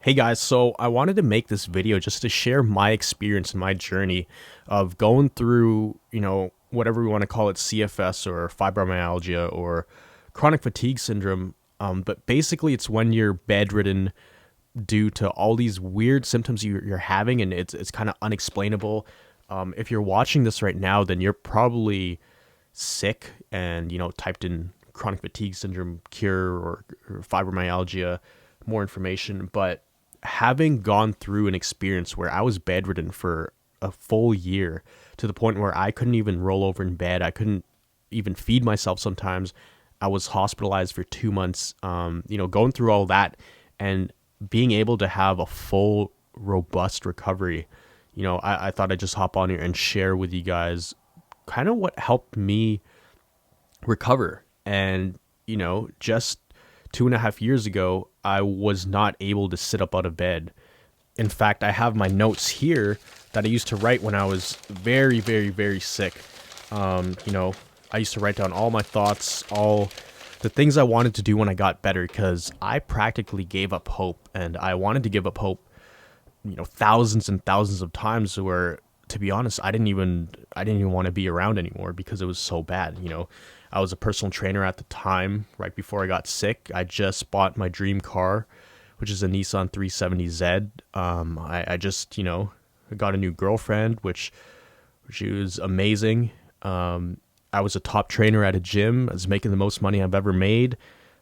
Hey guys, so I wanted to make this video just to share my experience and my journey of going through, whatever we want to call it, CFS or fibromyalgia or chronic fatigue syndrome. But basically, it's when you're bedridden due to all these weird symptoms you're having, and it's kind of unexplainable. If you're watching this right now, then you're probably sick and, typed in chronic fatigue syndrome cure or fibromyalgia, more information. But having gone through an experience where I was bedridden for a full year to the point where I couldn't even roll over in bed, I couldn't even feed myself sometimes. I was hospitalized for 2 months, going through all that and being able to have a full, robust recovery. I thought I'd just hop on here and share with you guys kind of what helped me recover. And, just 2.5 years ago, I was not able to sit up out of bed. In fact, I have my notes here that I used to write when I was very, very, very sick. I used to write down all my thoughts, all the things I wanted to do when I got better, because I practically gave up hope, and I wanted to give up hope, thousands and thousands of times where, to be honest, I didn't even want to be around anymore because it was so bad. I was a personal trainer at the time, right before I got sick. I just bought my dream car, which is a Nissan 370Z. I just, got a new girlfriend, which she was amazing. I was a top trainer at a gym. I was making the most money I've ever made.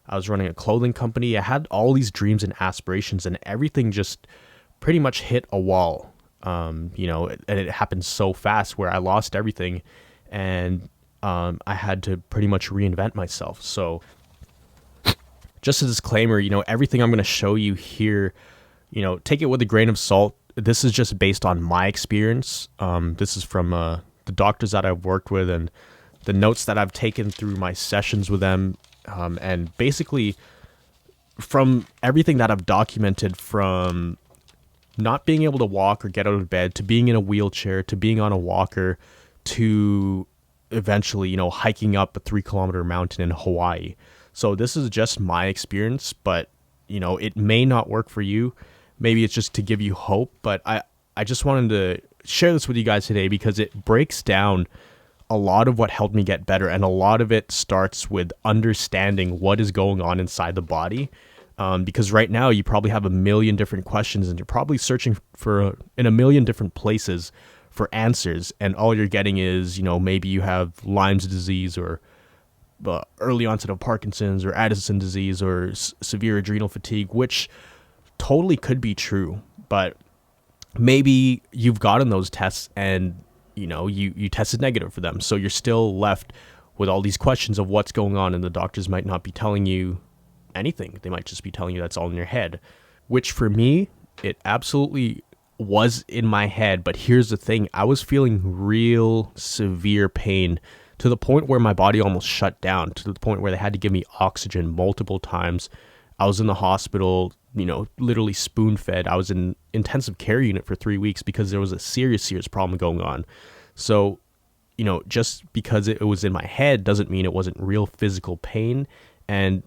I was running a clothing company. I had all these dreams and aspirations, and everything just pretty much hit a wall. And it happened so fast where I lost everything, and I had to pretty much reinvent myself. So just a disclaimer, everything I'm going to show you here, take it with a grain of salt. This is just based on my experience. This is from the doctors that I've worked with and the notes that I've taken through my sessions with them. And basically from everything that I've documented, from not being able to walk or get out of bed, to being in a wheelchair, to being on a walker, to eventually, hiking up a 3-kilometer mountain in Hawaii. So this is just my experience, but, it may not work for you. Maybe it's just to give you hope, but I just wanted to share this with you guys today because it breaks down a lot of what helped me get better. And a lot of it starts with understanding what is going on inside the body. Because right now you probably have a million different questions and you're probably searching in a million different places for answers, and all you're getting is, maybe you have Lyme's disease or early onset of Parkinson's or Addison disease or severe adrenal fatigue, which totally could be true, but maybe you've gotten those tests and, you tested negative for them. So you're still left with all these questions of what's going on, and the doctors might not be telling you anything. They might just be telling you that's all in your head, which for me, it absolutely was in my head. But here's the thing, I was feeling real severe pain to the point where my body almost shut down, to the point where they had to give me oxygen multiple times. I was in the hospital, literally spoon fed. I was in intensive care unit for 3 weeks because there was a serious problem going on. So, just because it was in my head doesn't mean it wasn't real physical pain. And,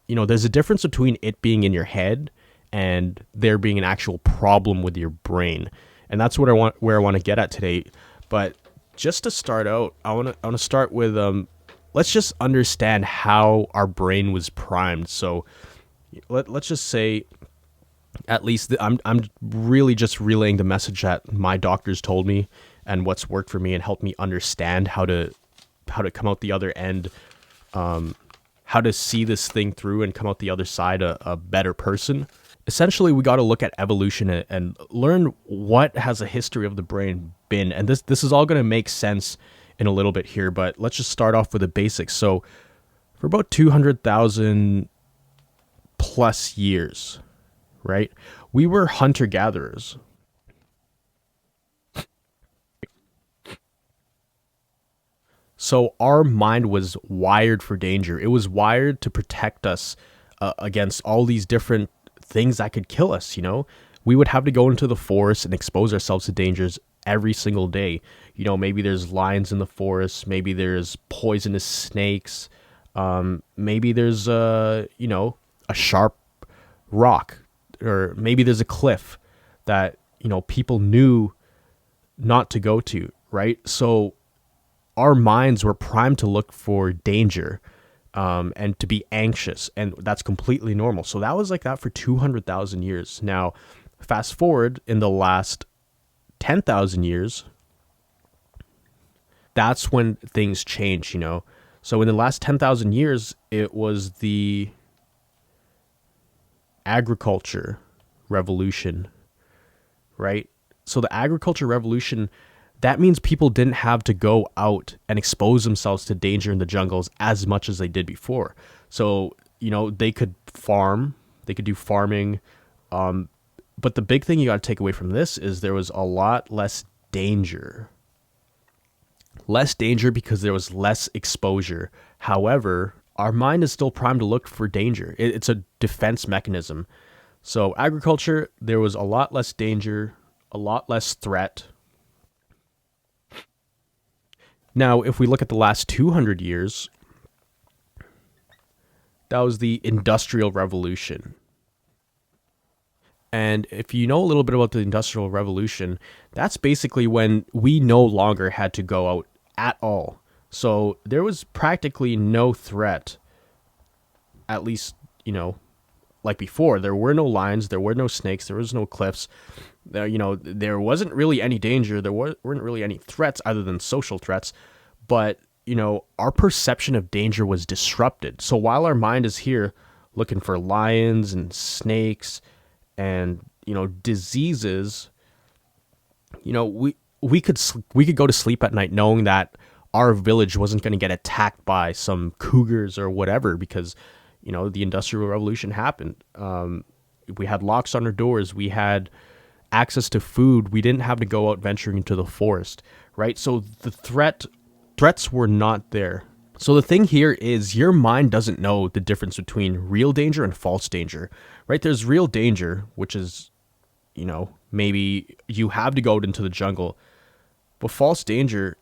there's a difference between it being in your head and there being an actual problem with your brain. And that's where I want to get at today. But just to start out, I want to start with, let's just understand how our brain was primed. So let's just say, at least I'm really just relaying the message that my doctors told me and what's worked for me and helped me understand how to come out the other end, how to see this thing through and come out the other side a better person. Essentially, we got to look at evolution and learn what has a history of the brain been. And this is all going to make sense in a little bit here, but let's just start off with the basics. So for about 200,000 plus years, right, we were hunter-gatherers. So our mind was wired for danger. It was wired to protect us against all these different things that could kill us. We would have to go into the forest and expose ourselves to dangers every single day. Maybe there's lions in the forest, maybe there's poisonous snakes, maybe there's a sharp rock or maybe there's a cliff that, people knew not to go to, right? So our minds were primed to look for danger, and to be anxious, and that's completely normal. So that was like that for 200,000 years. Now, fast forward in the last 10,000 years, that's when things change, So in the last 10,000 years, it was the agriculture revolution, right? So the agriculture revolution, that means people didn't have to go out and expose themselves to danger in the jungles as much as they did before. So, they could farm, they could do farming. But the big thing you got to take away from this is there was a lot less danger. Less danger because there was less exposure. However, our mind is still primed to look for danger. It's a defense mechanism. So agriculture, there was a lot less danger, a lot less threat. Now, if we look at the last 200 years, that was the Industrial Revolution. And if you know a little bit about the Industrial Revolution, that's basically when we no longer had to go out at all. So there was practically no threat, at least, like before. There were no lions, there were no snakes, there was no cliffs. There wasn't really any danger. There weren't really any threats other than social threats. But, our perception of danger was disrupted. So while our mind is here looking for lions and snakes and, diseases, we could go to sleep at night knowing that our village wasn't going to get attacked by some cougars or whatever because, the Industrial Revolution happened. We had locks on our doors. We had access to food. We didn't have to go out venturing into the forest, right? So the threats were not there. So the thing here is your mind doesn't know the difference between real danger and false danger, right? There's real danger, which is, maybe you have to go out into the jungle, but false danger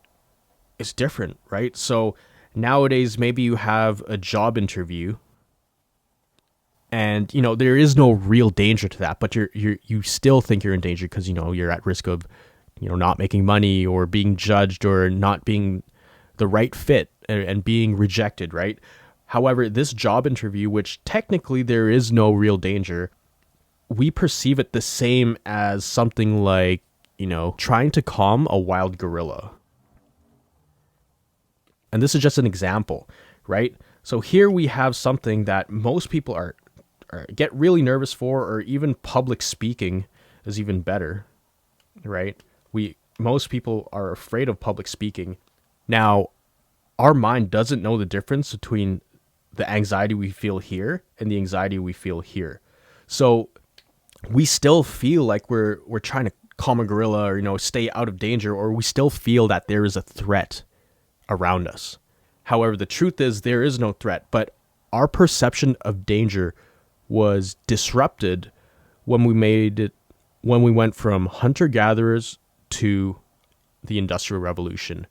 is different, right? So nowadays, maybe you have a job interview and, there is no real danger to that, but you still think you're in danger because, you're at risk of, not making money or being judged or not being the right fit and being rejected, right? However, this job interview, which technically there is no real danger, we perceive it the same as something like, trying to calm a wild gorilla. And this is just an example, right? So here we have something that most people are get really nervous for, or even public speaking is even better, right? Most people are afraid of public speaking. Now, our mind doesn't know the difference between the anxiety we feel here and the anxiety we feel here. So we still feel like we're trying to calm a gorilla or, stay out of danger, or we still feel that there is a threat around us. However, the truth is there is no threat, but our perception of danger was disrupted when we went from hunter-gatherers to the Industrial Revolution.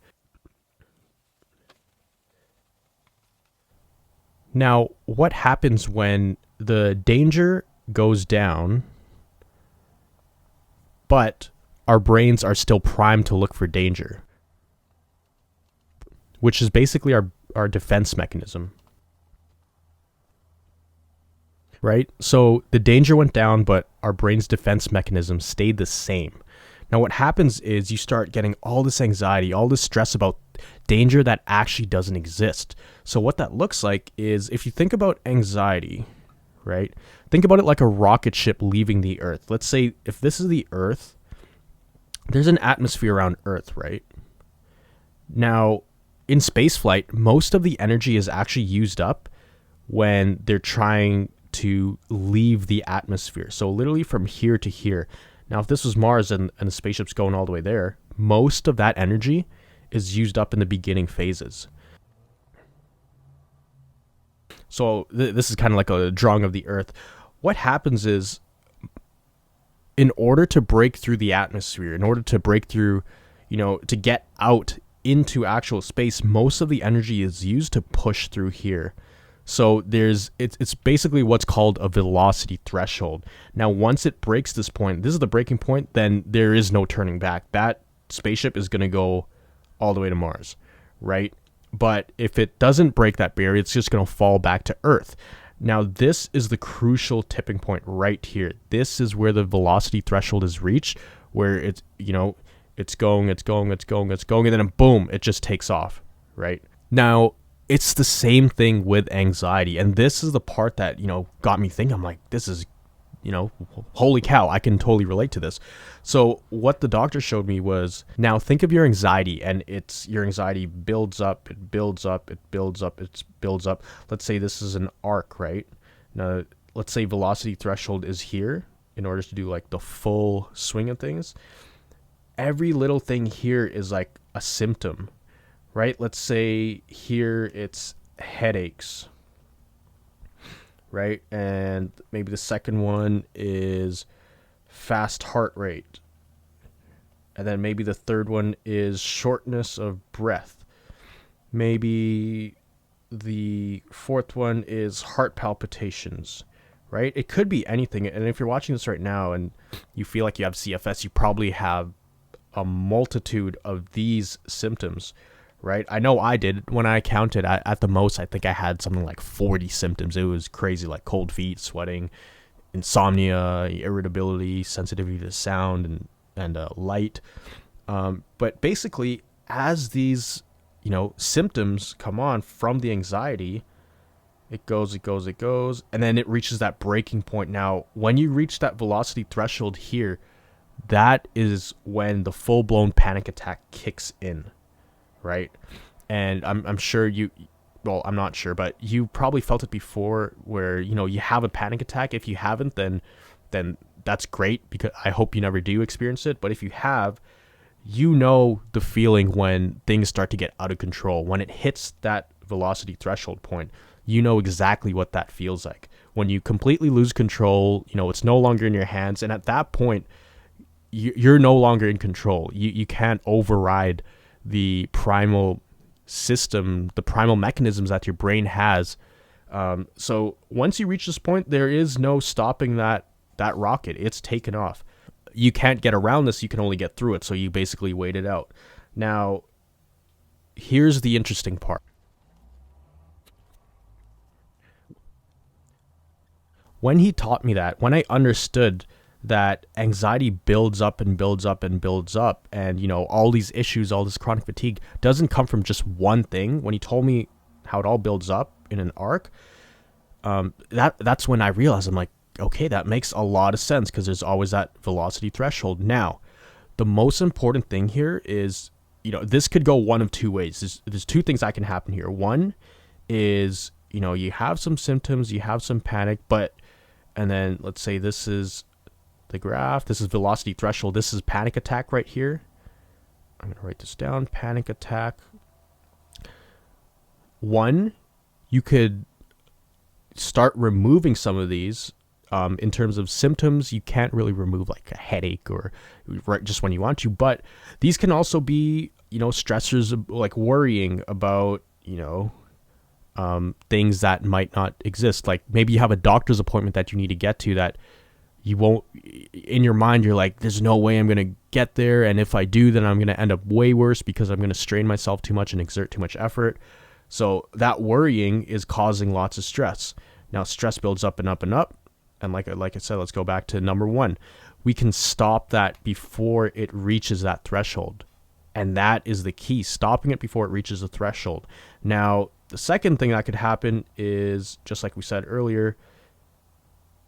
Now, what happens when the danger goes down, but our brains are still primed to look for danger, which is basically our defense mechanism, right? So the danger went down, but our brain's defense mechanism stayed the same. Now, what happens is you start getting all this anxiety, all this stress about danger that actually doesn't exist. So what that looks like is, if you think about anxiety, right? Think about it like a rocket ship leaving the Earth. Let's say if this is the Earth, there's an atmosphere around Earth, right? Now, in spaceflight, most of the energy is actually used up when they're trying to leave the atmosphere. So literally from here to here. Now, if this was Mars and the spaceship's going all the way there, most of that energy is used up in the beginning phases. So this is kind of like a drawing of the Earth. What happens is, in order to break through the atmosphere, in order to break through, to get out into actual space, most of the energy is used to push through here. So it's basically what's called a velocity threshold. Now, once it breaks this point, this is the breaking point, then there is no turning back. That spaceship is going to go all the way to Mars, right? But if it doesn't break that barrier, it's just going to fall back to Earth. Now, this is the crucial tipping point right here. This is where the velocity threshold is reached, where it's, it's going, and then boom, it just takes off, right? Now, it's the same thing with anxiety. And this is the part that, got me thinking. I'm like, this is, holy cow, I can totally relate to this. So what the doctor showed me was, now think of your anxiety, and your anxiety builds up, it builds up, it builds up, it builds up. Let's say this is an arc, right? Now, let's say velocity threshold is here in order to do like the full swing of things. Every little thing here is like a symptom, right? Let's say here it's headaches, right? And maybe the second one is fast heart rate. And then maybe the third one is shortness of breath. Maybe the fourth one is heart palpitations, right? It could be anything. And if you're watching this right now and you feel like you have CFS, you probably have a multitude of these symptoms, right? I know I did. When I counted, at the most, I think I had something like 40 symptoms. It was crazy, like cold feet, sweating, insomnia, irritability, sensitivity to sound and light. But basically, as these, symptoms come on from the anxiety, it goes, and then it reaches that breaking point. Now, when you reach that velocity threshold here, that is when the full-blown panic attack kicks in, right? And I'm sure I'm not sure, but you probably felt it before where, you have a panic attack. If you haven't, then that's great, because I hope you never do experience it. But if you have, the feeling when things start to get out of control. When it hits that velocity threshold point, exactly what that feels like. When you completely lose control, it's no longer in your hands. And at that point, you're no longer in control. You can't override the primal system, the primal mechanisms that your brain has. So once you reach this point, there is no stopping that rocket. It's taken off. You can't get around this. You can only get through it. So you basically wait it out. Now, here's the interesting part. When he taught me that, when I understood that anxiety builds up and builds up and builds up, and all these issues, all this chronic fatigue doesn't come from just one thing. When he told me how it all builds up in an arc, that's when I realized, I'm like, okay, that makes a lot of sense, because there's always that velocity threshold. Now, the most important thing here is, this could go one of two ways. There's two things that can happen here. One is, you have some symptoms, you have some panic, and then let's say this is the graph, this is velocity threshold, this is panic attack right here. I'm going to write this down, panic attack. One, you could start removing some of these. In terms of symptoms, you can't really remove like a headache or right just when you want to, but these can also be, stressors like worrying about, things that might not exist. Like maybe you have a doctor's appointment that you need to get to that you won't, in your mind, you're like, there's no way I'm going to get there. And if I do, then I'm going to end up way worse because I'm going to strain myself too much and exert too much effort. So that worrying is causing lots of stress. Now stress builds up and up and up. And like I said, let's go back to number one. We can stop that before it reaches that threshold. And that is the key, stopping it before it reaches the threshold. Now, the second thing that could happen is, just like we said earlier,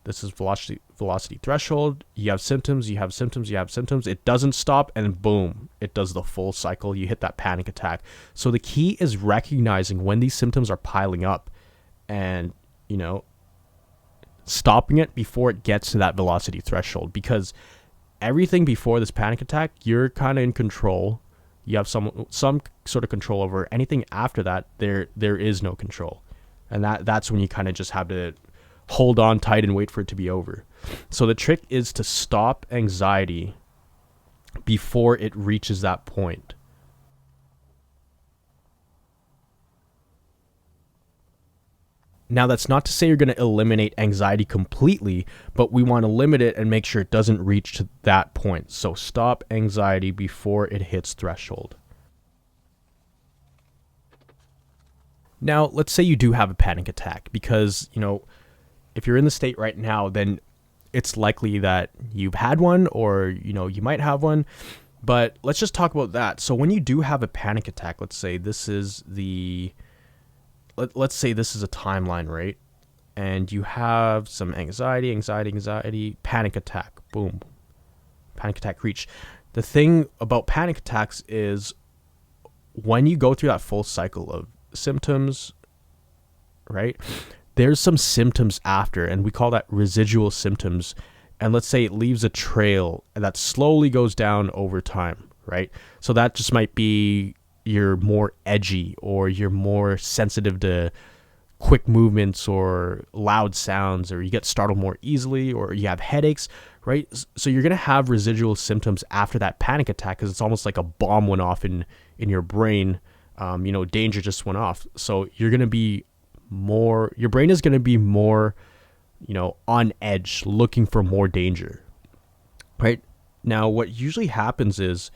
this is velocity threshold. You have symptoms. It doesn't stop, and boom, it does the full cycle. You hit that panic attack. So the key is recognizing when these symptoms are piling up and, stopping it before it gets to that velocity threshold, because everything before this panic attack, you're kind of in control. You have some sort of control over. Anything after that, there is no control. And that's when you kind of just have to hold on tight and wait for it to be over. So the trick is to stop anxiety before it reaches that point. Now, that's not to say you're going to eliminate anxiety completely, but we want to limit it and make sure it doesn't reach to that point. So stop anxiety before it hits threshold. Now, let's say you do have a panic attack because, if you're in the state right now, then it's likely that you've had one or, you might have one. But let's just talk about that. So when you do have a panic attack, let's say this is let's say this is a timeline, right? And you have some anxiety, panic attack, boom. Panic attack reached. The thing about panic attacks is when you go through that full cycle of symptoms, right? There's some symptoms after, and we call that residual symptoms. And let's say it leaves a trail that slowly goes down over time, right? So that just might be you're more edgy, or you're more sensitive to quick movements or loud sounds, or you get startled more easily, or you have headaches, right? So you're going to have residual symptoms after that panic attack because it's almost like a bomb went off in your brain. Danger just went off. So you're going to be more, your brain is going to be more, on edge, looking for more danger, right? Now, what usually happens is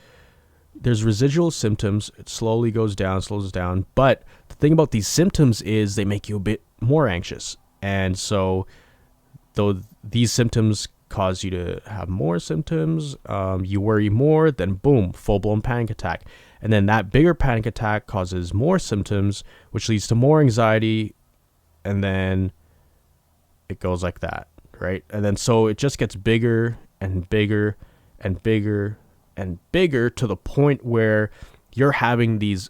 there's residual symptoms. It slowly goes down, slows down. But the thing about these symptoms is they make you a bit more anxious. And so though these symptoms cause you to have more symptoms, you worry more, then boom, full-blown panic attack. And then that bigger panic attack causes more symptoms, which leads to more anxiety. And then it goes like that, right? And then so it just gets bigger and bigger and bigger and bigger to the point where you're having these,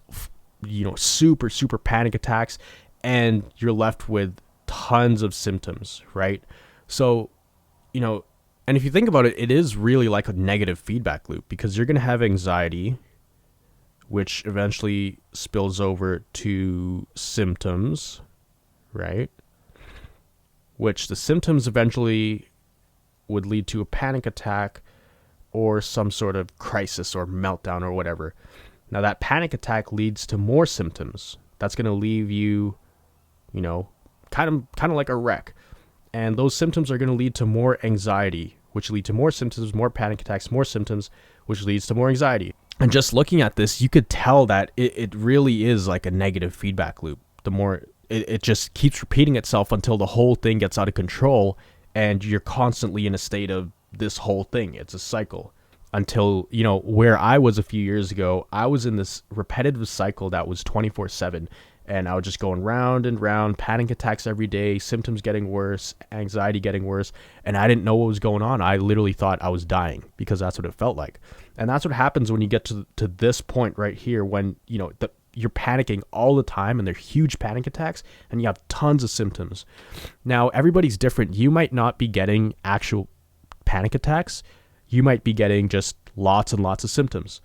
super, super panic attacks, and you're left with tons of symptoms, right? So, and if you think about it, it is really like a negative feedback loop because you're going to have anxiety, which eventually spills over to symptoms, right? Which the symptoms eventually would lead to a panic attack or some sort of crisis or meltdown or whatever. Now that panic attack leads to more symptoms. That's going to leave you, kind of like a wreck. And those symptoms are going to lead to more anxiety, which lead to more symptoms, more panic attacks, more symptoms, which leads to more anxiety. And just looking at this, you could tell that it really is like a negative feedback loop. The more it just keeps repeating itself until the whole thing gets out of control and you're constantly in a state of this whole thing. It's a cycle until, where I was a few years ago, I was in this repetitive cycle that was 24/7. And I was just going round and round, panic attacks every day, symptoms getting worse, anxiety getting worse. And I didn't know what was going on. I literally thought I was dying because that's what it felt like. And that's what happens when you get to this point right here when, you're panicking all the time and they're huge panic attacks and you have tons of symptoms. Now, everybody's different. You might not be getting actual panic attacks. You might be getting just lots and lots of symptoms.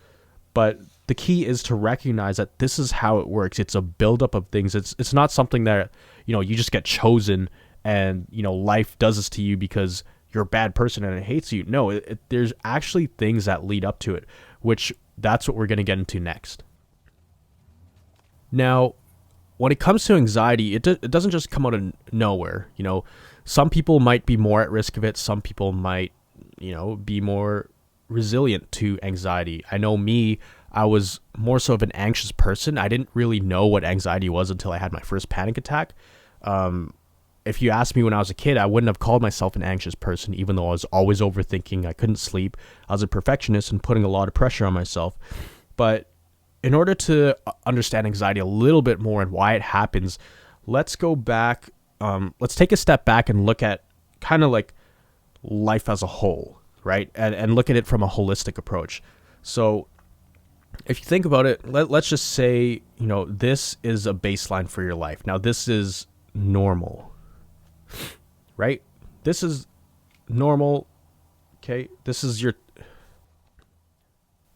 But the key is to recognize that this is how it works. It's a buildup of things. It's not something that, you just get chosen and, life does this to you because you're a bad person and it hates you. No, there's actually things that lead up to it, which that's what we're going to get into next. Now, when it comes to anxiety, it doesn't just come out of nowhere. Some people might be more at risk of it. Some people might, be more resilient to anxiety. I know me, I was more so of an anxious person. I didn't really know what anxiety was until I had my first panic attack. If you asked me when I was a kid, I wouldn't have called myself an anxious person, even though I was always overthinking. I couldn't sleep. I was a perfectionist and putting a lot of pressure on myself. But in order to understand anxiety a little bit more and why it happens, let's go back. Let's take a step back and look at kind of like life as a whole, right? And look at it from a holistic approach. So if you think about it, let's just say, this is a baseline for your life. Now, this is normal, right? This is normal. Okay. This is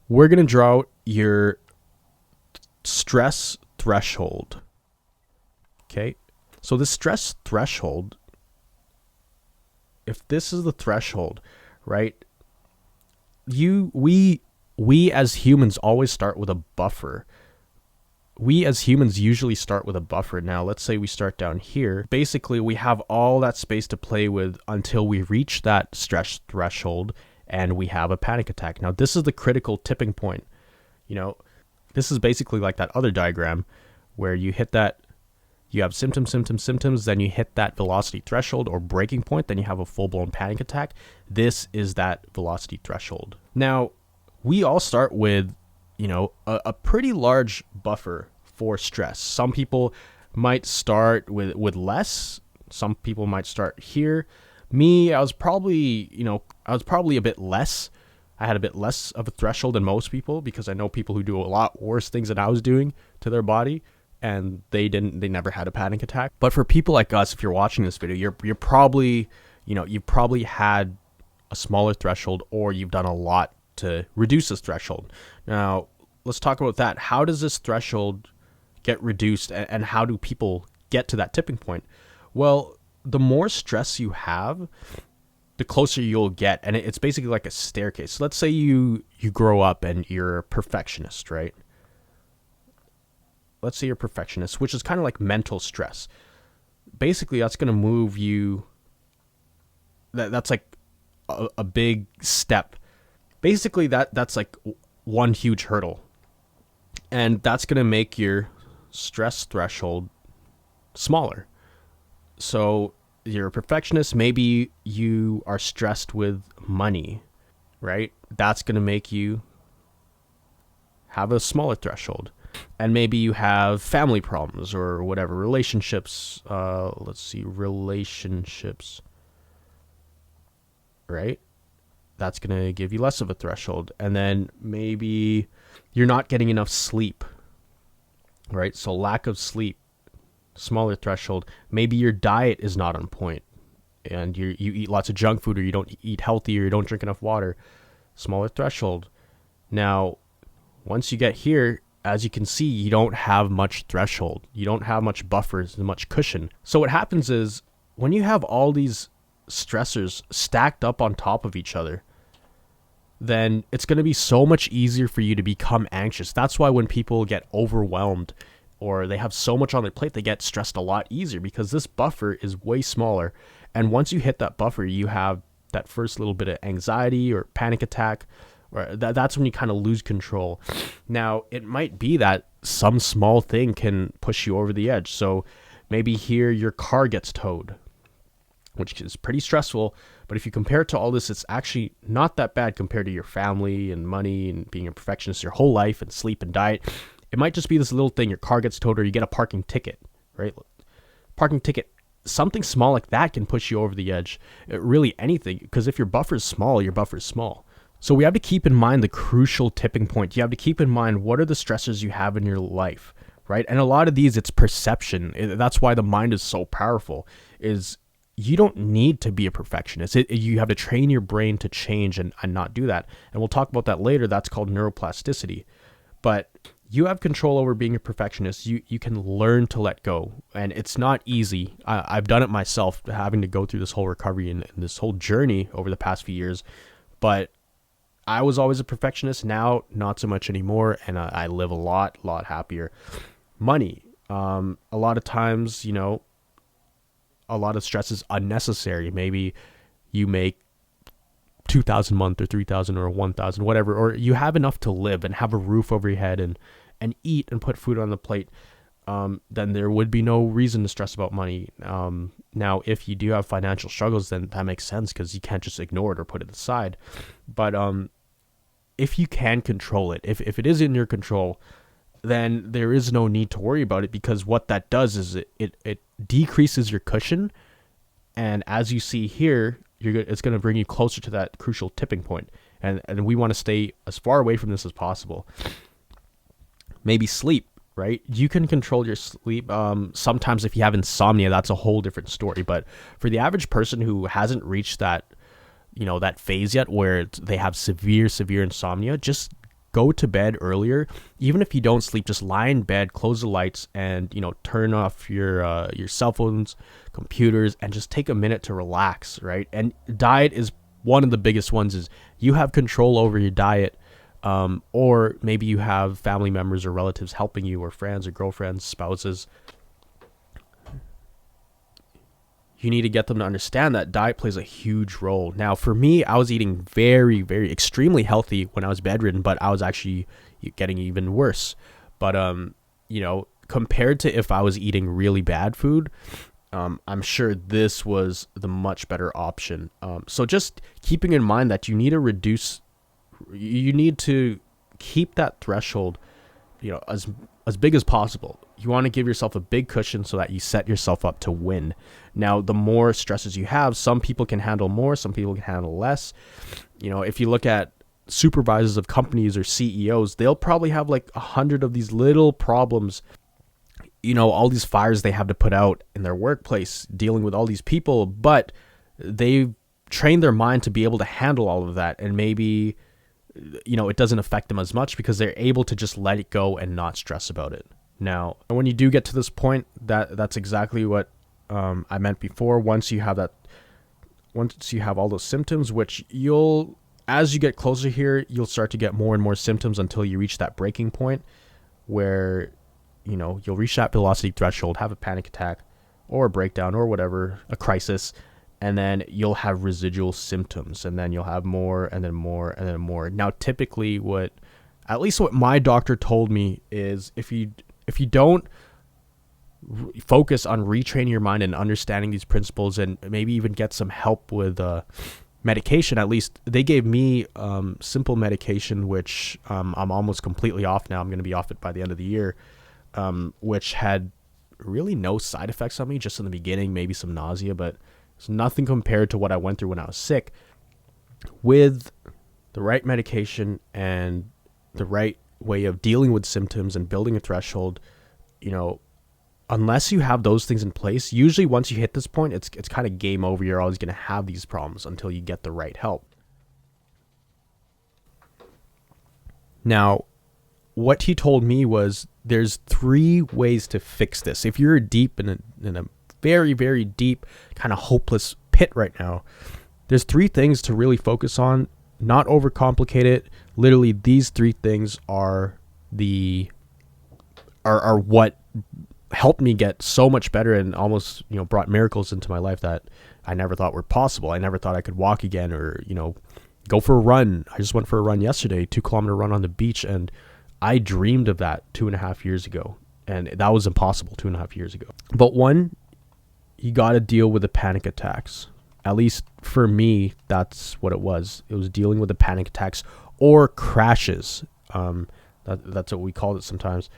we're going to draw out your stress threshold. Okay. So the stress threshold, if this is the threshold, right? We as humans always start with a buffer. we as humans usually start with a buffer. Now, let's say we start down here. Basically, we have all that space to play with until we reach that stress threshold and we have a panic attack. Now, this is the critical tipping point. You know, this is basically like that other diagram where you hit that, you have symptoms, then you hit that velocity threshold or breaking point, then you have a full-blown panic attack. This is that velocity threshold. Now, we all start with, you know, a pretty large buffer for stress. Some people might start with less. Some people might start here. Me, I was probably a bit less. I had a bit less of a threshold than most people because I know people who do a lot worse things than I was doing to their body, and they never had a panic attack. But for people like us, if you're watching this video, you're probably, you know, you've probably had a smaller threshold, or you've done a lot to reduce this threshold. Now, let's talk about that. How does this threshold get reduced, and how do people get to that tipping point? Well, the more stress you have, the closer you'll get, and it's basically like a staircase. Let's say you grow up and you're a perfectionist, right? Let's say you're a perfectionist, which is kind of like mental stress. Basically, that's going to move you. That's like a big step. Basically, that's like one huge hurdle. And that's going to make your stress threshold smaller. So you're a perfectionist. Maybe you are stressed with money, right? That's going to make you have a smaller threshold. And maybe you have family problems or whatever, relationships. Relationships, right? That's going to give you less of a threshold. And then maybe you're not getting enough sleep, right? So lack of sleep, smaller threshold. Maybe your diet is not on point and you eat lots of junk food, or you don't eat healthy, or you don't drink enough water, smaller threshold. Now, once you get here, as you can see, you don't have much threshold. You don't have much buffers and much cushion. So what happens is when you have all these stressors stacked up on top of each other, then it's going to be so much easier for you to become anxious. That's why when people get overwhelmed or they have so much on their plate, they get stressed a lot easier, because this buffer is way smaller. And once you hit that buffer, you have that first little bit of anxiety or panic attack, or that's when you kind of lose control. Now, it might be that some small thing can push you over the edge. So maybe here your car gets towed, which is pretty stressful. But if you compare it to all this, it's actually not that bad compared to your family and money and being a perfectionist your whole life and sleep and diet. It might just be this little thing, your car gets towed, or you get a parking ticket, right? Parking ticket, something small like that can push you over the edge. Really anything, because if your buffer is small, your buffer is small. So we have to keep in mind the crucial tipping point. You have to keep in mind, what are the stressors you have in your life, right? And a lot of these, it's perception. That's why the mind is so powerful, is you don't need to be a perfectionist. You have to train your brain to change and not do that. And we'll talk about that later. That's called neuroplasticity. But you have control over being a perfectionist. You can learn to let go. And it's not easy. I've done it myself, having to go through this whole recovery and this whole journey over the past few years. But I was always a perfectionist. Now, not so much anymore. And I live a lot happier. Money. A lot of times, a lot of stress is unnecessary. Maybe you make $2,000 a month or $3,000 or $1,000, whatever, or you have enough to live and have a roof over your head and eat and put food on the plate. Then there would be no reason to stress about money. Now, if you do have financial struggles, then that makes sense, because you can't just ignore it or put it aside. But if you can control it, if it is in your control, then there is no need to worry about it, because what that does is it decreases your cushion. And as you see here, it's going to bring you closer to that crucial tipping point. And we want to stay as far away from this as possible. Maybe sleep, right? You can control your sleep. Sometimes if you have insomnia, that's a whole different story. But for the average person who hasn't reached that, that phase yet where they have severe insomnia, just go to bed earlier. Even if you don't sleep, just lie in bed, close the lights, and turn off your cell phones, computers, and just take a minute to relax, right? And diet is one of the biggest ones. Is you have control over your diet. Or maybe you have family members or relatives helping you, or friends or girlfriends, spouses. You need to get them to understand that diet plays a huge role. Now, for me, I was eating very, very extremely healthy when I was bedridden, but I was actually getting even worse. But, compared to if I was eating really bad food, I'm sure this was the much better option. So just keeping in mind that you need to keep that threshold, as big as possible. You want to give yourself a big cushion so that you set yourself up to win. Now, the more stresses you have, some people can handle more, some people can handle less. If you look at supervisors of companies or CEOs, they'll probably have like 100 of these little problems, all these fires they have to put out in their workplace, dealing with all these people, but they've trained their mind to be able to handle all of that. And maybe, it doesn't affect them as much because they're able to just let it go and not stress about it. Now, when you do get to this point, that's exactly what I meant before. Once you have all those symptoms, which as you get closer here, you'll start to get more and more symptoms until you reach that breaking point where, you'll reach that velocity threshold, have a panic attack or a breakdown or whatever, a crisis, and then you'll have residual symptoms, and then you'll have more and then more and then more. Now, typically what my doctor told me is if you don't focus on retraining your mind and understanding these principles, and maybe even get some help with medication, at least they gave me simple medication, which I'm almost completely off now. I'm going to be off it by the end of the year, which had really no side effects on me, just in the beginning, maybe some nausea, but it's nothing compared to what I went through when I was sick. With the right medication and the right way of dealing with symptoms and building a threshold, unless you have those things in place, usually once you hit this point, it's kind of game over. You're always going to have these problems until you get the right help. Now, what he told me was there's 3 ways to fix this. If you're deep in a very, very deep kind of hopeless pit right now, there's 3 things to really focus on, not overcomplicate it. Literally, these 3 things are what helped me get so much better and almost, brought miracles into my life that I never thought were possible. I never thought I could walk again or, go for a run. I just went for a run yesterday, 2-kilometer run on the beach. And I dreamed of that 2.5 years ago. And that was impossible 2.5 years ago. But one, you got to deal with the panic attacks. At least for me, that's what it was. It was dealing with the panic attacks or crashes. That's what we called it sometimes.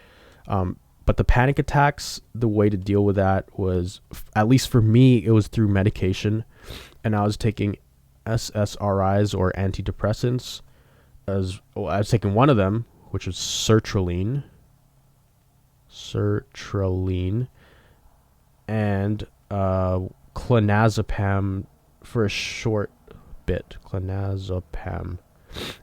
But the panic attacks, the way to deal with that was, at least for me, it was through medication. And I was taking SSRIs or antidepressants. I was taking one of them, which was sertraline, and clonazepam for a short bit. Clonazepam.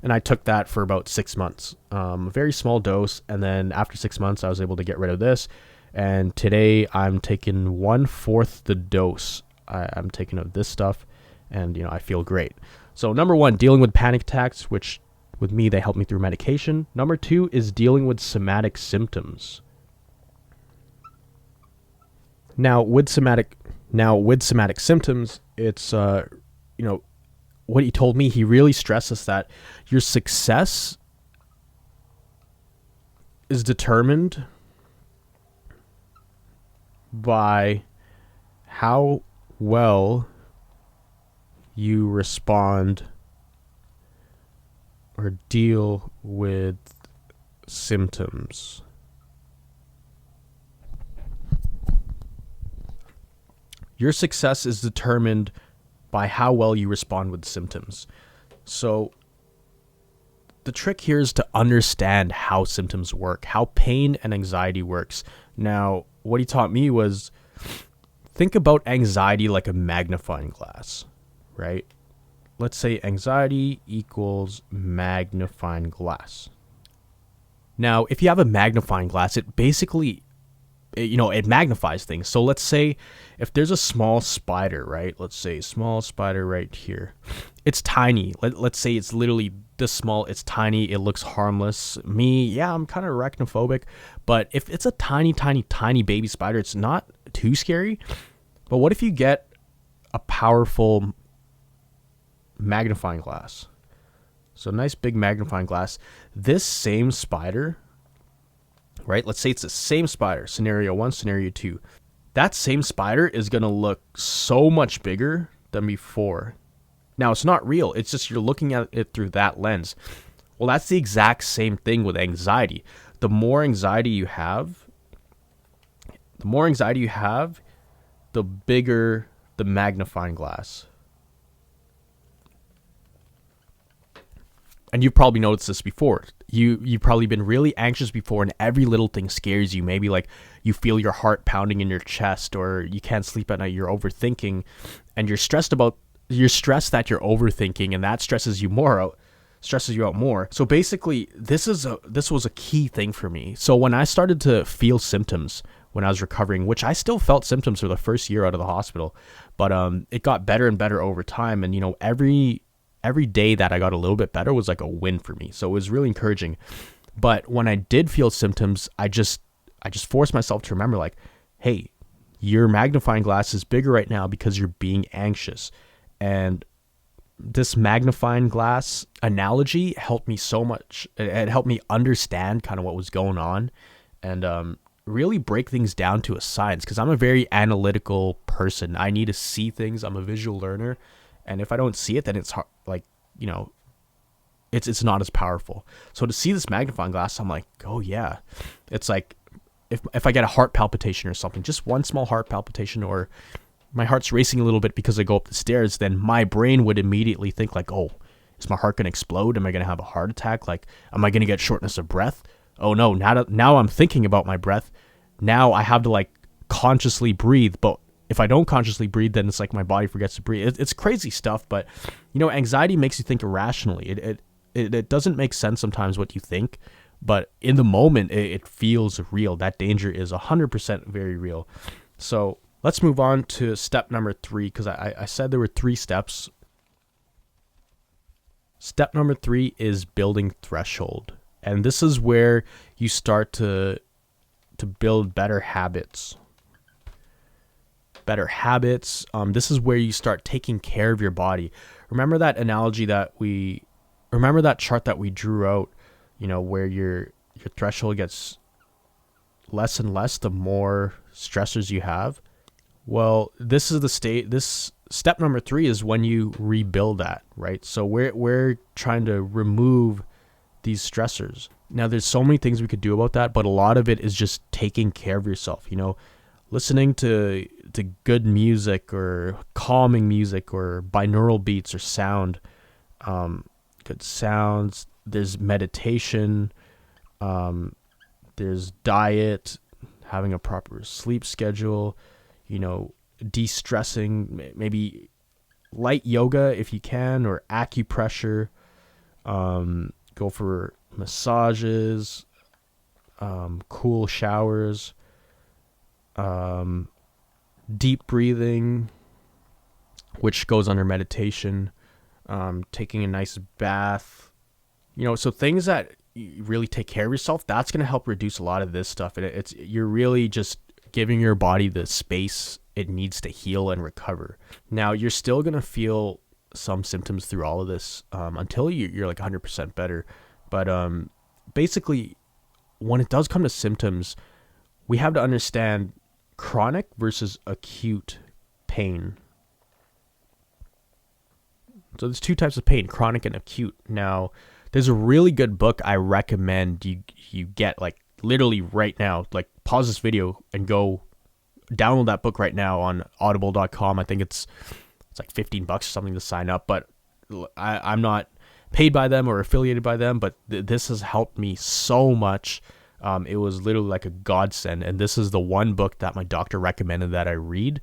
And I took that for about 6 months, a very small dose. And then after 6 months, I was able to get rid of this. And today I'm taking 1/4 the dose I'm taking of this stuff. And, I feel great. So number 1, dealing with panic attacks, which with me, they help me through medication. Number 2 is dealing with somatic symptoms. Now with somatic symptoms, it's, what he told me, he really stresses that your success is determined by how well you respond or deal with symptoms. Your success is determined by how well you respond with symptoms. So the trick here is to understand how symptoms work, how pain and anxiety works. Now, what he taught me was, think about anxiety like a magnifying glass, right? Let's say anxiety equals magnifying glass. Now, if you have a magnifying glass, it basically, it magnifies things. So let's say if there's a small spider, right? Let's say a small spider right here. It's tiny. Let's say it's literally this small, it's tiny, it looks harmless. Me, yeah, I'm kind of arachnophobic, but if it's a tiny, tiny, tiny baby spider, it's not too scary. But what if you get a powerful magnifying glass? So nice big magnifying glass. This same spider, right? Let's say it's the same spider, scenario 1, scenario 2. That same spider is going to look so much bigger than before. Now, it's not real. It's just you're looking at it through that lens. Well, that's the exact same thing with anxiety. The more anxiety you have, the bigger the magnifying glass. And you've probably noticed this before. You've probably been really anxious before, and every little thing scares you. Maybe like you feel your heart pounding in your chest, or you can't sleep at night. You're overthinking, and you're stressed that you're overthinking, and that stresses you out more. So basically, this was a key thing for me. So when I started to feel symptoms when I was recovering, which I still felt symptoms for the first year out of the hospital, but it got better and better over time, and every day that I got a little bit better was like a win for me. So it was really encouraging. But when I did feel symptoms, I just forced myself to remember, like, hey, your magnifying glass is bigger right now because you're being anxious. And this magnifying glass analogy helped me so much. It helped me understand kind of what was going on, and really break things down to a science, because I'm a very analytical person. I need to see things. I'm a visual learner. And if I don't see it, then it's hard, like, it's not as powerful. So to see this magnifying glass, I'm like, oh yeah. It's like if I get a heart palpitation or something, just one small heart palpitation, or my heart's racing a little bit because I go up the stairs, then my brain would immediately think like, oh, is my heart going to explode? Am I going to have a heart attack? Like, am I going to get shortness of breath? Oh no, now I'm thinking about my breath. Now I have to like consciously breathe, but if I don't consciously breathe, then it's like my body forgets to breathe. It's crazy stuff, but anxiety makes you think irrationally. It doesn't make sense sometimes what you think, but in the moment, it feels real. That danger is 100% very real. So let's move on to step number 3, because I said there were 3 steps. Step number 3 is building threshold, and this is where you start to build better habits. This is where you start taking care of your body. Remember that chart that we drew out, where your threshold gets less and less the more stressors you have. Well, this step number 3 is when you rebuild that, right? So we're trying to remove these stressors. Now, there's so many things we could do about that, but a lot of it is just taking care of yourself, listening to good music or calming music or binaural beats or sound, good sounds. There's meditation. There's diet, having a proper sleep schedule, de-stressing, maybe light yoga if you can, or acupressure. Go for massages, cool showers, deep breathing, which goes under meditation, taking a nice bath, so things that you really take care of yourself, that's going to help reduce a lot of this stuff. And you're really just giving your body the space it needs to heal and recover. Now, you're still going to feel some symptoms through all of this, until you're like 100% better. But basically, when it does come to symptoms, we have to understand chronic versus acute pain. So there's 2 types of pain, chronic and acute. Now, there's a really good book I recommend you get, like, literally right now. Like, pause this video and go download that book right now on audible.com. I think it's like $15 or something to sign up, but I'm not paid by them or affiliated by them, but this has helped me so much. It was literally like a godsend, and this is the one book that my doctor recommended that I read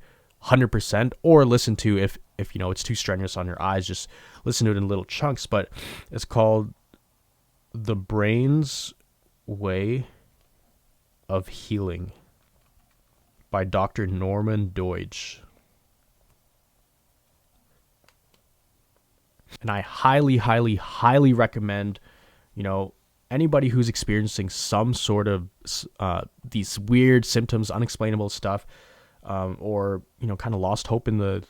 100% or listen to if it's too strenuous on your eyes. Just listen to it in little chunks. But it's called The Brain's Way of Healing by Dr. Norman Deutsch. And I highly, highly, highly recommend, you know, anybody who's experiencing some sort of these weird symptoms, unexplainable stuff, or, you know, kind of lost hope in the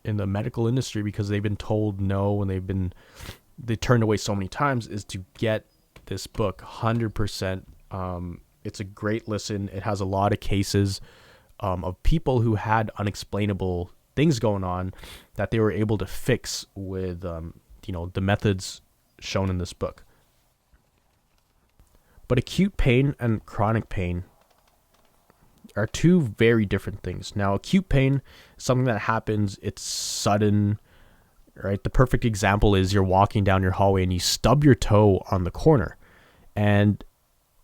medical industry because they've been told no and they turned away so many times, is to get this book 100%. It's a great listen. It has a lot of cases of people who had unexplainable things going on that they were able to fix with, you know, the methods shown in this book. But acute pain and chronic pain are two very different things. Now, acute pain is something that happens, it's sudden, right? The perfect example is you're walking down your hallway and you stub your toe on the corner. And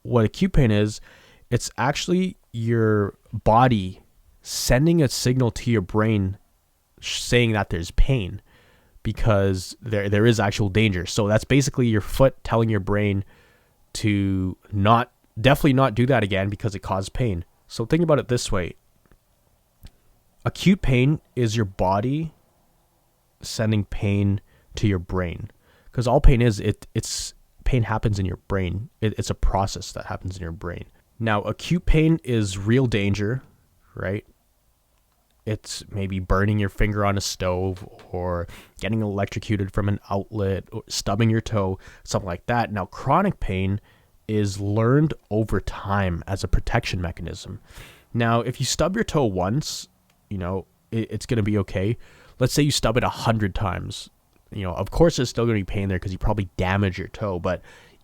what acute pain is, it's actually your body sending a signal to your brain saying that there's pain because there is actual danger. So that's basically your foot telling your brain to definitely not do that again because it caused pain. So think about it this way. Acute pain is your body sending pain to your brain, because all pain is, it's pain happens in your brain. It's a process that happens in your brain. Now, acute pain is real danger, right? It's maybe burning your finger on a stove or getting electrocuted from an outlet or stubbing your toe, something like that. Now, chronic pain is learned over time as a protection mechanism. Now, if you stub your toe once, you know, it's going to be okay. Let's say you stub it 100 times. You know, of course, there's still going to be pain there because you probably damage your toe. But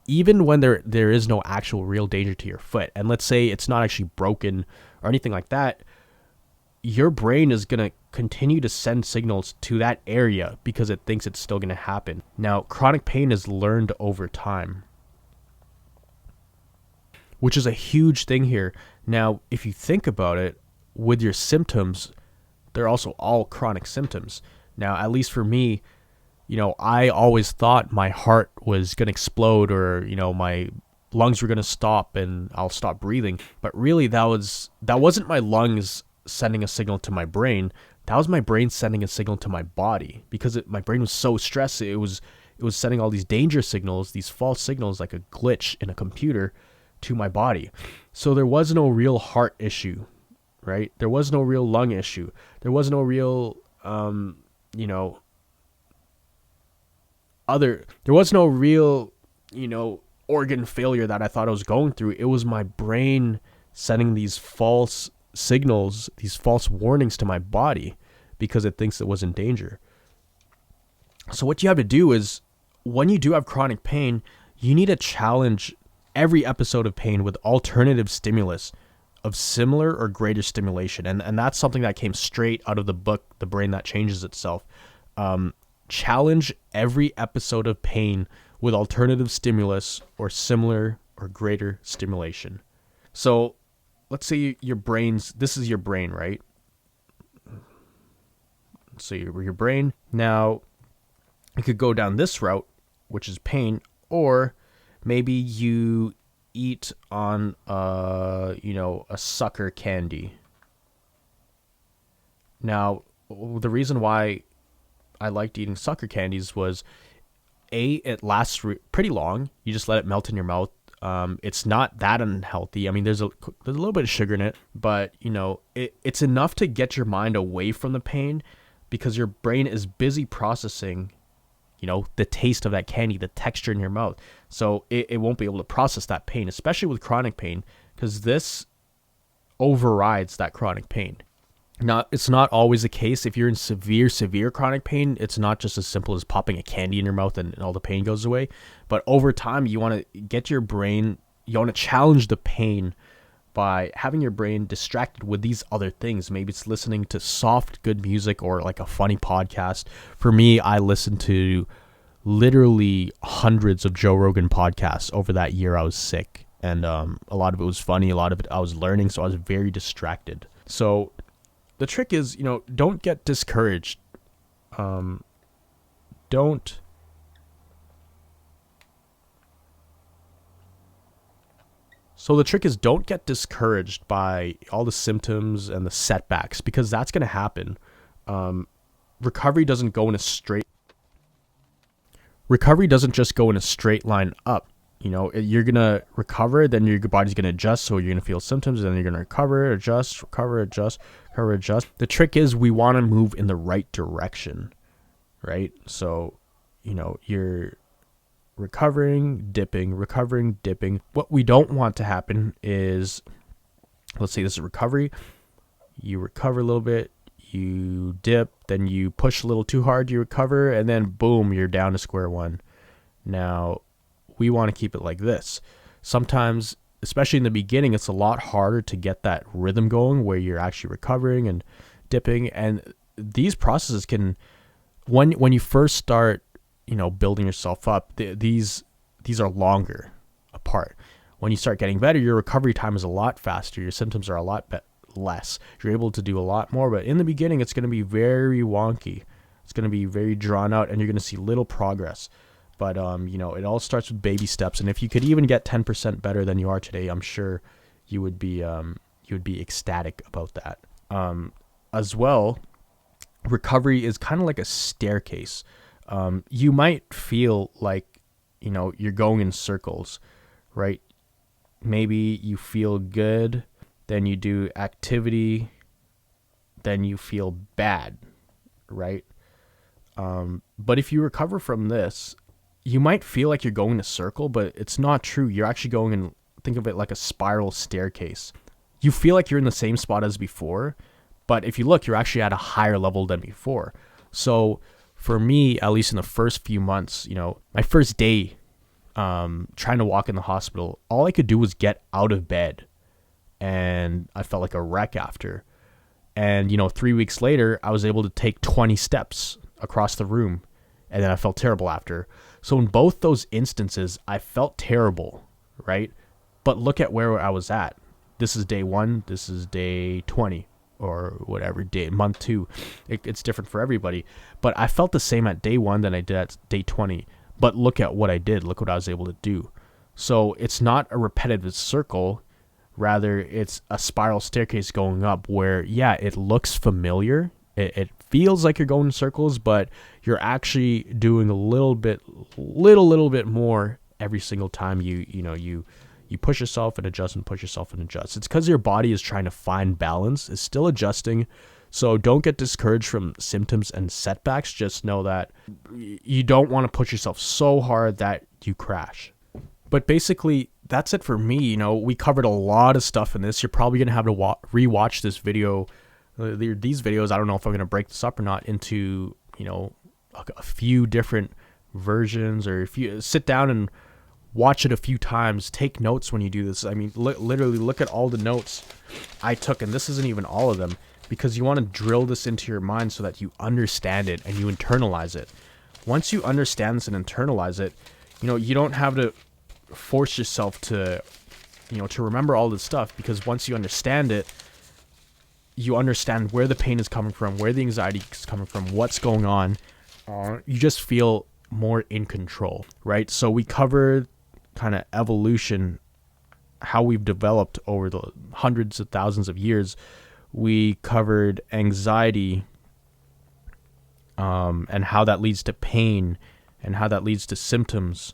even when there is no actual real danger to your foot, and let's say it's not actually broken or anything like that, your brain is going to continue to send signals to that area because it thinks it's still going to happen. Now, chronic pain is learned over time, which is a huge thing here. Now, if you think about it, with your symptoms, they're also all chronic symptoms. Now, at least for me, you know, I always thought my heart was going to explode, or, you know, my lungs were going to stop and I'll stop breathing. But really, that wasn't my lungs sending a signal to my brain. That was my brain sending a signal to my body, because my brain was so stressed. It was sending all these danger signals, these false signals, like a glitch in a computer, to my body. So there was no real heart issue, right? There was no real lung issue. There was no real, you know, there was no real, you know, organ failure that I thought I was going through. It was my brain sending these false signals, these false warnings to my body because it thinks it was in danger. So what you have to do is, when you do have chronic pain, you need to challenge every episode of pain with alternative stimulus of similar or greater stimulation. And that's something that came straight out of the book, The Brain That Changes Itself. Challenge every episode of pain with alternative stimulus or similar or greater stimulation. So let's say this is your brain, right? So your brain. Now, you could go down this route, which is pain, or maybe you eat on a sucker candy. Now, the reason why I liked eating sucker candies was, it lasts pretty long. You just let it melt in your mouth. It's not that unhealthy. I mean, there's a little bit of sugar in it, but you know, it's enough to get your mind away from the pain, because your brain is busy processing, you know, the taste of that candy, the texture in your mouth. So it won't be able to process that pain, especially with chronic pain, because this overrides that chronic pain. Now, it's not always the case. If you're in severe chronic pain, it's not just as simple as popping a candy in your mouth and all the pain goes away. But over time, you want to get your brain, you want to challenge the pain by having your brain distracted with these other things. Maybe it's listening to soft, good music or like a funny podcast. For me, I listened to literally hundreds of Joe Rogan podcasts over that year I was sick. And a lot of it was funny. A lot of it I was learning. So I was very distracted. So the trick is, you know, don't get discouraged. So the trick is, don't get discouraged by all the symptoms and the setbacks, because that's going to happen. Recovery doesn't go in a straight. recovery doesn't just go in a straight line up. You know, you're going to recover, then your body's going to adjust. So you're going to feel symptoms, and then you're going to recover, adjust, recover, adjust, recover, adjust. The trick is we want to move in the right direction, right? So, you know, you're recovering, dipping. What we don't want to happen is, let's say this is recovery. You recover a little bit, you dip, then you push a little too hard, you recover, and then boom, you're down to square one. Now, we want to keep it like this. Sometimes, especially in the beginning, it's a lot harder to get that rhythm going where you're actually recovering and dipping. And these processes can, when you first start, you know, building yourself up, these are longer apart. When you start getting better, your recovery time is a lot faster. Your symptoms are a lot less. You're able to do a lot more. But in the beginning, it's going to be very wonky. It's going to be very drawn out, and you're going to see little progress. But, you know, it all starts with baby steps. And if you could even get 10% better than you are today, I'm sure you would be ecstatic about that. As well, recovery is kind of like a staircase. You might feel like, you know, you're going in circles, right? Maybe you feel good, then you do activity, then you feel bad, right? But if you recover from this, you might feel like you're going in a circle, but it's not true. You're actually going in, think of it like a spiral staircase. You feel like you're in the same spot as before, but if you look, you're actually at a higher level than before. So for me, at least in the first few months, you know, my first day trying to walk in the hospital, all I could do was get out of bed, and I felt like a wreck after. And, you know, 3 weeks later, I was able to take 20 steps across the room, and then I felt terrible after. So in both those instances, I felt terrible, right? But look at where I was at. This is day 1. This is day 20 or whatever, month 2. It's different for everybody. But I felt the same at day 1 than I did at day 20. But look at what I did. Look what I was able to do. So it's not a repetitive circle. Rather, it's a spiral staircase going up where, yeah, it looks familiar. It feels like you're going in circles, but you're actually doing a little bit more every single time you push yourself and adjust and push yourself and adjust. It's because your body is trying to find balance. It's still adjusting. So don't get discouraged from symptoms and setbacks. Just know that you don't want to push yourself so hard that you crash. But basically, that's it for me. You know, we covered a lot of stuff in this. You're probably going to have to rewatch this video. These videos, I don't know if I'm going to break this up or not into, you know, a few different versions, or if you sit down and watch it a few times, take notes when you do this. I mean, literally look at all the notes I took, and this isn't even all of them, because you want to drill this into your mind so that you understand it and you internalize it. Once you understand this and internalize it, you know, you don't have to force yourself to, you know, to remember all this stuff, because once you understand it, you understand where the pain is coming from, where the anxiety is coming from, what's going on. You just feel more in control, right? So we covered kind of evolution, how we've developed over the hundreds of thousands of years. We covered anxiety, and how that leads to pain, and how that leads to symptoms,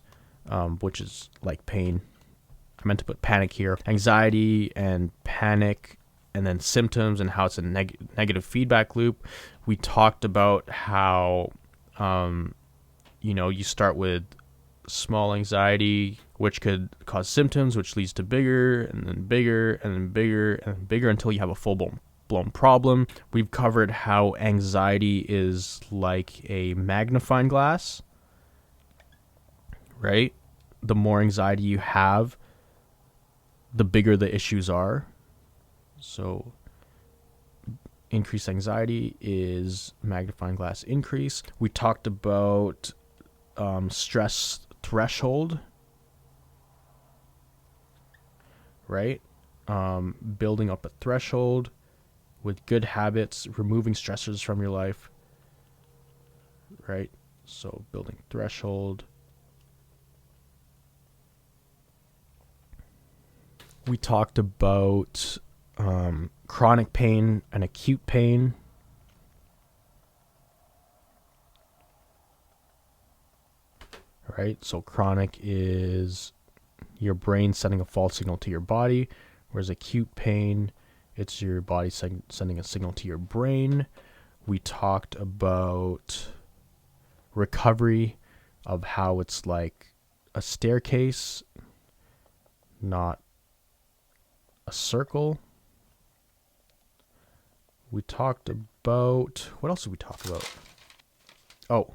which is like pain. I meant to put panic here. Anxiety and panic, and then symptoms, and how it's a negative feedback loop. We talked about how, you know, you start with small anxiety, which could cause symptoms, which leads to bigger, and then bigger, and then bigger, and bigger, until you have a full-blown problem. We've covered how anxiety is like a magnifying glass, right? The more anxiety you have, the bigger the issues are. So increased anxiety is magnifying glass increase. We talked about stress threshold, right? Building up a threshold with good habits, removing stressors from your life, right? So building threshold. We talked about chronic pain and acute pain. right? So chronic is your brain sending a false signal to your body, whereas acute pain, it's your body sending a signal to your brain. We talked about recovery, of how it's like a staircase, not a circle. We talked about, what else did we talk about? Oh,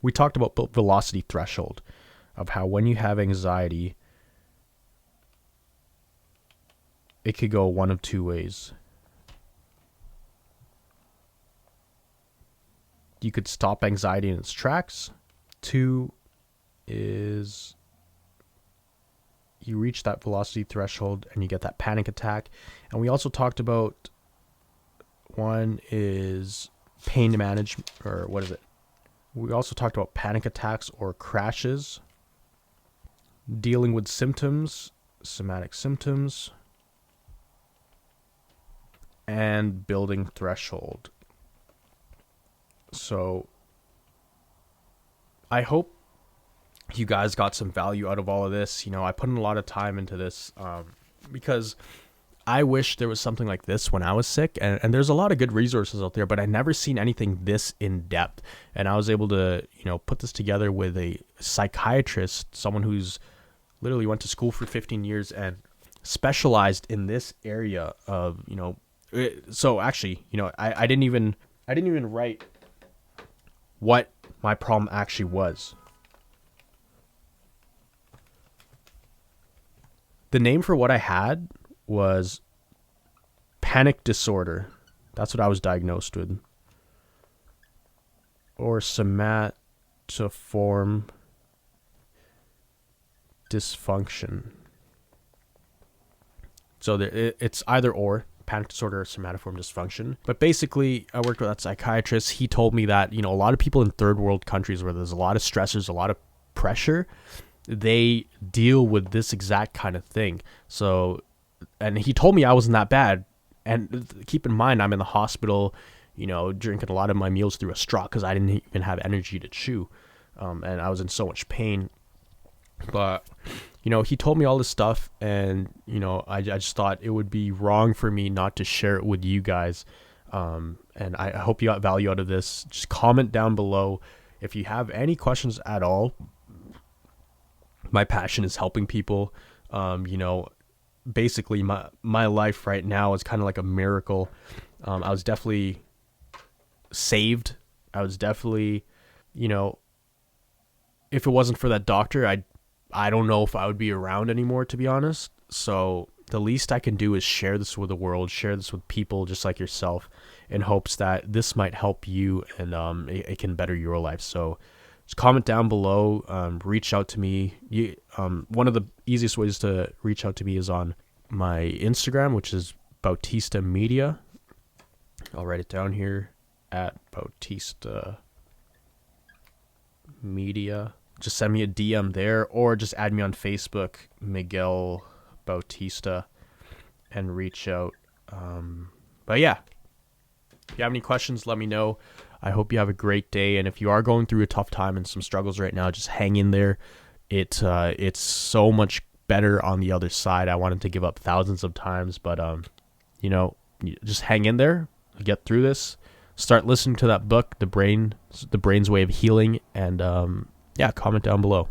we talked about velocity threshold, of how when you have anxiety, it could go one of two ways. You could stop anxiety in its tracks. Two is you reach that velocity threshold and you get that panic attack. And we also talked about, one is pain management, or what is it? We also talked about panic attacks or crashes, dealing with symptoms, somatic symptoms, and building threshold. So I hope you guys got some value out of all of this. You know, I put in a lot of time into this because I wish there was something like this when I was sick, and there's a lot of good resources out there, but I never seen anything this in depth. And I was able to, you know, put this together with a psychiatrist, someone who's literally went to school for 15 years and specialized in this area of, you know, so actually, you know, I didn't even write what my problem actually was. The name for what I had was panic disorder. That's what I was diagnosed with. Or somatoform dysfunction. So it's either or, panic disorder or somatoform dysfunction. But basically, I worked with that psychiatrist. He told me that, you know, a lot of people in third world countries where there's a lot of stressors, a lot of pressure, they deal with this exact kind of thing. So, and he told me I wasn't that bad. And keep in mind, I'm in the hospital, you know, drinking a lot of my meals through a straw because I didn't even have energy to chew. And I was in so much pain. But, you know, he told me all this stuff, and, you know, I just thought it would be wrong for me not to share it with you guys. And I hope you got value out of this. Just comment down below if you have any questions at all. My passion is helping people. You know, basically my life right now is kind of like a miracle. I was definitely saved. I was definitely, you know, if it wasn't for that doctor, I don't know if I would be around anymore, to be honest. So the least I can do is share this with the world, share this with people just like yourself, in hopes that this might help you and it can better your life. So just comment down below, reach out to me. One of the easiest ways to reach out to me is on my Instagram, which is Bautista Media. I'll write it down here, at Bautista Media. Just send me a DM there, or just add me on Facebook, Miguel Bautista, and reach out. But yeah, if you have any questions, let me know. I hope you have a great day, and if you are going through a tough time and some struggles right now, just hang in there. It's so much better on the other side. I wanted to give up thousands of times, but you know, just hang in there, get through this. Start listening to that book, The Brain's Way of Healing, and yeah, comment down below.